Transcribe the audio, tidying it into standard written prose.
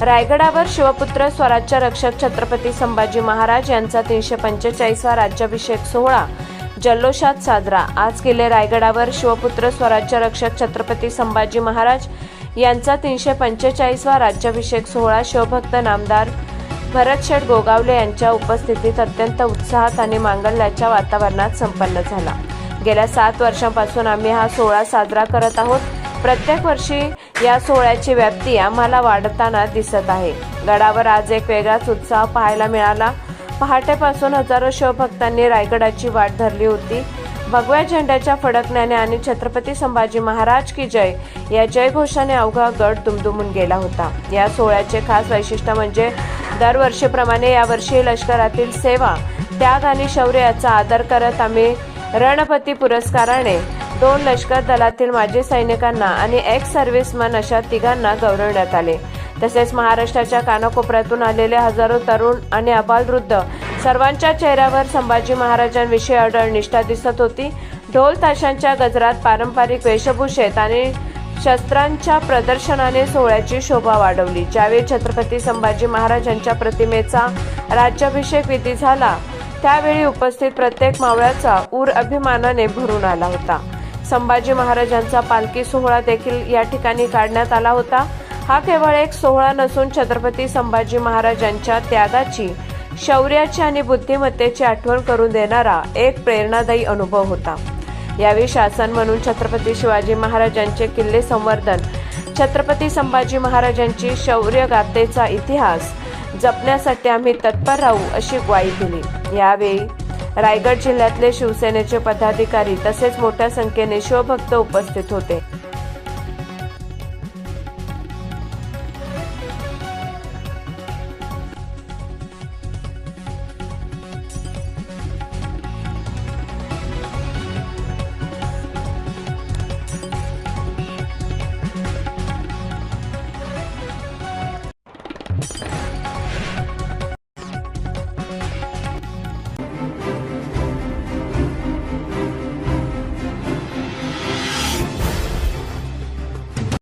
रायगडावर शिवपुत्र स्वराज्य रक्षक छत्रपती संभाजी महाराज यांचा 345वा राज्याभिषेक सोहळा जल्लोषात साजरा। आज केले रायगडावर शिवपुत्र स्वराज्य रक्षक छत्रपती संभाजी महाराज यांचा 345वा राज्याभिषेक सोहळा शिवभक्त नामदार भरतशेठ गोगावले यांच्या उपस्थितीत अत्यंत उत्साहात आणि मांगल्याच्या वातावरणात संपन्न झाला। गेल्या 7 वर्षांपासून आम्ही हा सोहळा साजरा करत आहोत। प्रत्येक वर्षी या सोहळ्याची व्याप्ती आम्हाला वाढताना दिसत आहे। गडावर आज एक वेगळाच उत्साह पाहायला मिळाला। पहाटेपासून हजारो शिवभक्तांनी रायगडाची वाट धरली होती। भगव्या झेंड्याच्या फडकण्याने आणि छत्रपती संभाजी महाराज की जय या जयघोषाने अवघा गड दुमदुमून गेला होता। या सोहळ्याचे खास वैशिष्ट्य म्हणजे दरवर्षीप्रमाणे यावर्षी लष्करातील सेवा, त्याग आणि शौर्य याचा आदर करत आम्ही रणपती पुरस्काराने 2 लष्कर दलातील माजी सैनिकांना आणि एक्स सर्व्हिसमन अशा 3घांना गौरवण्यात आले। तसेच महाराष्ट्राच्या कानाकोपऱ्यातून आलेले हजारो तरुण आणि आबालवृद्ध सर्वांच्या चेहऱ्यावर संभाजी महाराजांविषयी अढळ निष्ठा दिसत होती। ढोल ताशांच्या गजरात, पारंपरिक वेशभूषेत आणि शस्त्रांच्या प्रदर्शनाने सोहळ्याची शोभा वाढवली। ज्यावेळी छत्रपती संभाजी महाराजांच्या प्रतिमेचा राज्याभिषेक विधी झाला त्यावेळी उपस्थित प्रत्येक मावळ्याचा ऊर अभिमानाने भरून आला होता। संभाजी महाराजांचा पालखी सोहळा देखील या ठिकाणी काढण्यात आला होता। हा केवळ एक सोहळा नसून छत्रपती संभाजी महाराजांच्या त्यागाची, शौर्याची आणि बुद्धिमत्तेची आठवण करून देणारा एक प्रेरणादायी अनुभव होता। यावेळी शासन म्हणून छत्रपती शिवाजी महाराजांचे किल्ले संवर्धन, छत्रपती संभाजी महाराजांची शौर्यगाथेचा इतिहास जपण्यासाठी आम्ही तत्पर राहू अशी ग्वाही दिली। यावेळी रायगड जिल्ह्यातले शिवसेनेचे पदाधिकारी तसेच मोठ्या संख्येने शिवभक्त उपस्थित होते।